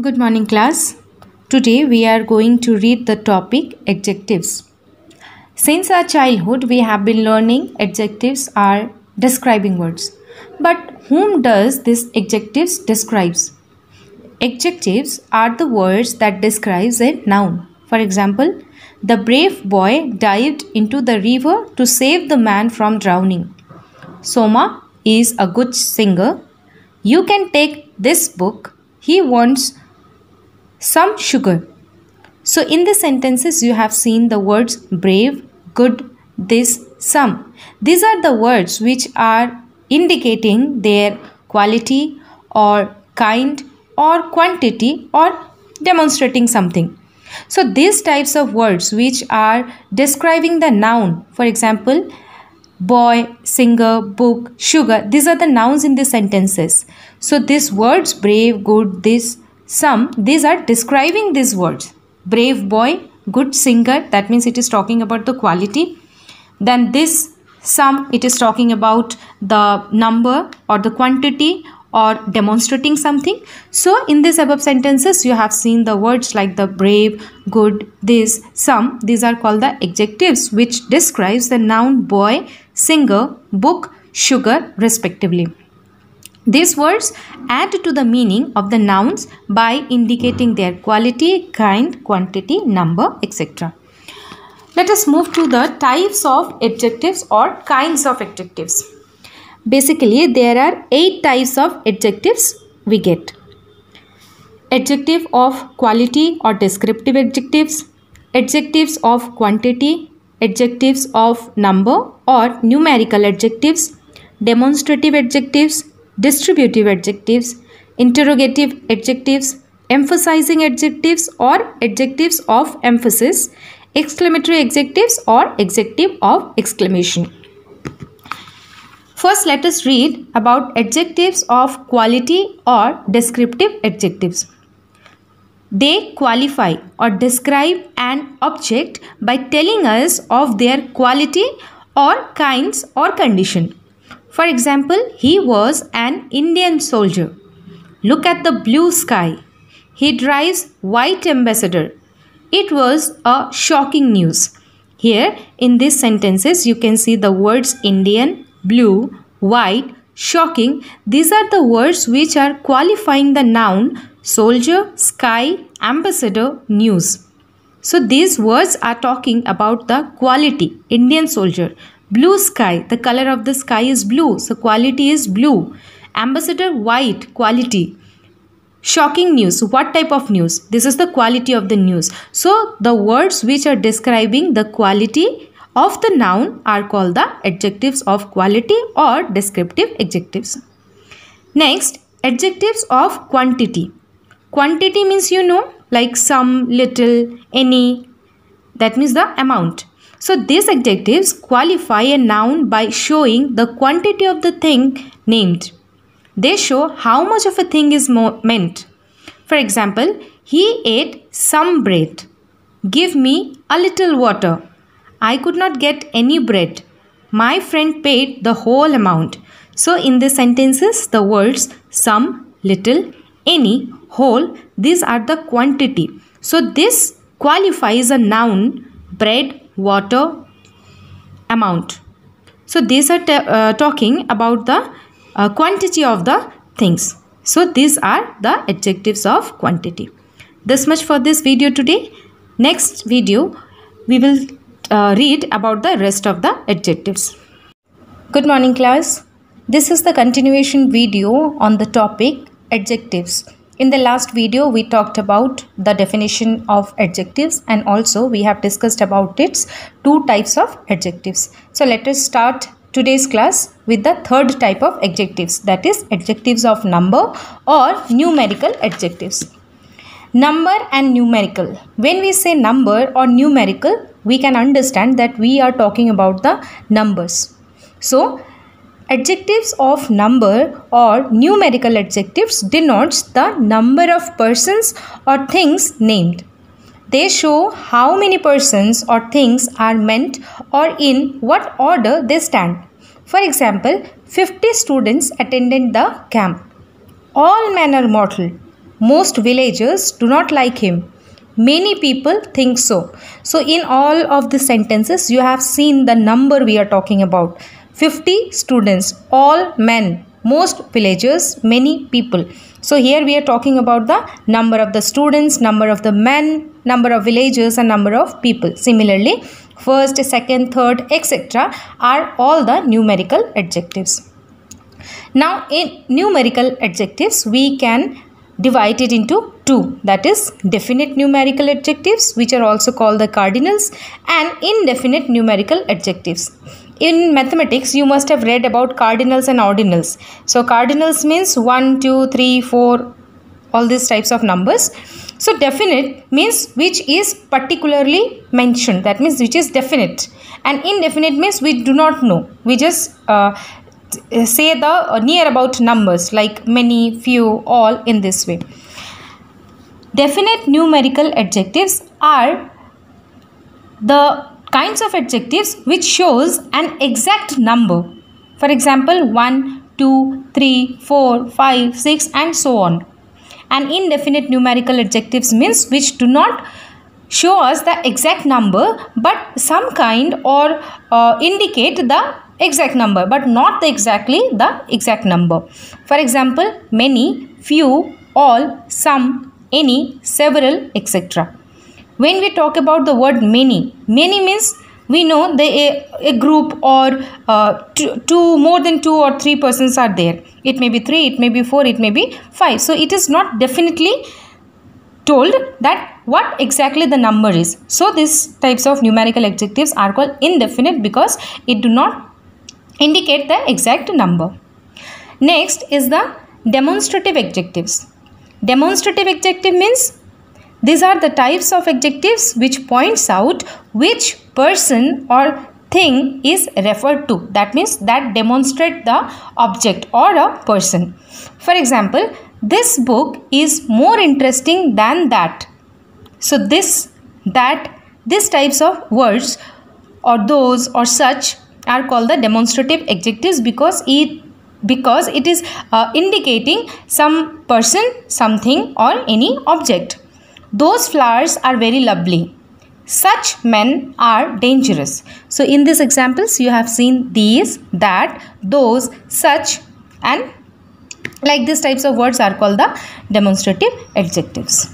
Good morning, class. Today we are going to read the topic adjectives. Since our childhood, we have been learning adjectives are describing words. But whom does this adjectives describes? Adjectives are the words that describes a noun. For example, the brave boy dived into the river to save the man from drowning. Soma is a good singer. You can take this book. He wants some sugar. So in the sentences you have seen the words brave, good, this, some. These are the words which are indicating their quality or kind or quantity or demonstrating something. So these types of words which are describing the noun, for example, boy, singer, book, sugar, these are the nouns in the sentences. So these words brave, good, this, some, these are describing these words. Brave boy, good singer, that means it is talking about the quality. Then this, some, it is talking about the number or the quantity or demonstrating something. So in this above sentences you have seen the words like the brave, good, this, some. These are called the adjectives which describes the noun boy, singer, book, sugar respectively. These words add to the meaning of the nouns by indicating their quality, kind, quantity, number, etc. Let us move to the types of adjectives or kinds of adjectives. Basically, there are 8 types of adjectives we get. Adjective of quality or descriptive adjectives, adjectives of quantity, adjectives of number or numerical adjectives, demonstrative adjectives, distributive adjectives, interrogative adjectives, emphasizing adjectives or adjectives of emphasis, exclamatory adjectives or adjective of exclamation. First, let us read about adjectives of quality or descriptive adjectives. They qualify or describe an object by telling us of their quality or kinds or condition. For example, he was an Indian soldier. Look at the blue sky. He drives white ambassador. It was a shocking news. Here in these sentences you can see the words Indian, blue, white, shocking. These are the words which are qualifying the noun soldier, sky, ambassador, news. So these words are talking about the quality. Indian soldier. Blue sky, the color of the sky is blue, so quality is blue. Ambassador, white, quality. Shocking news, what type of news? This is the quality of the news. So the words which are describing the quality of the noun are called the adjectives of quality or descriptive adjectives. Next, adjectives of quantity. Quantity means like some, little, any, that means the amount. So these adjectives qualify a noun by showing the quantity of the thing named. They show how much of a thing is meant. For example, he ate some bread. Give me a little water. I could not get any bread. My friend paid the whole amount. So in the sentences, the words some, little, any, whole, these are the quantity. So this qualifies a noun, bread, water, amount. So these are talking about the quantity of the things. So these are the adjectives of quantity. This much for this video today. Next video we will read about the rest of the adjectives. Good morning, class. This is the continuation video on the topic adjectives. In the last video, we talked about the definition of adjectives and also we have discussed about its 2 types of adjectives. So let us start today's class with the third type of adjectives, that is adjectives of number or numerical adjectives. Number and numerical. When we say number or numerical, we can understand that we are talking about the numbers. So adjectives of number or numerical adjectives denotes the number of persons or things named. They show how many persons or things are meant or in what order they stand. For example, 50 students attended the camp. All men are mortal. Most villagers do not like him. Many people think so. So in all of the sentences you have seen the number we are talking about. 50 students, all men. Most villagers, many people. So here we are talking about the number of the students, number of the men, number of villagers and number of people. Similarly, first, second, third, etc. are all the numerical adjectives. Now in numerical adjectives we can divide it into two, that is definite numerical adjectives, which are also called the cardinals, and indefinite numerical adjectives. In mathematics you must have read about cardinals and ordinals. So cardinals means 1, 2, 3, 4, all these types of numbers. So definite means which is particularly mentioned, that means which is definite, and indefinite means we do not know, we just say the near about numbers like many, few, all, in this way. Definite numerical adjectives are the kinds of adjectives which shows an exact number. For example, 1, 2, 3, 4, 5, 6 and so on. And indefinite numerical adjectives means which do not show us the exact number but some kind or indicate the exact number but not exactly the exact number. For example, many, few, all, some, any, several, etc. When we talk about the word many means we know a group or more than 2 or 3 persons are there. It may be 3, it may be 4, it may be 5. So it is not definitely told that what exactly the number is. So these types of numerical adjectives are called indefinite because it do not indicate the exact number. Next is the demonstrative adjectives. Demonstrative adjective means these are the types of adjectives which points out which person or thing is referred to. That means that demonstrate the object or a person. For example, this book is more interesting than that. So this, that, these types of words or those or such are called the demonstrative adjectives because it is indicating some person, something or any object. Those flowers are very lovely. Such men are dangerous. So in these examples you have seen these, that, those, such and like these types of words are called the demonstrative adjectives.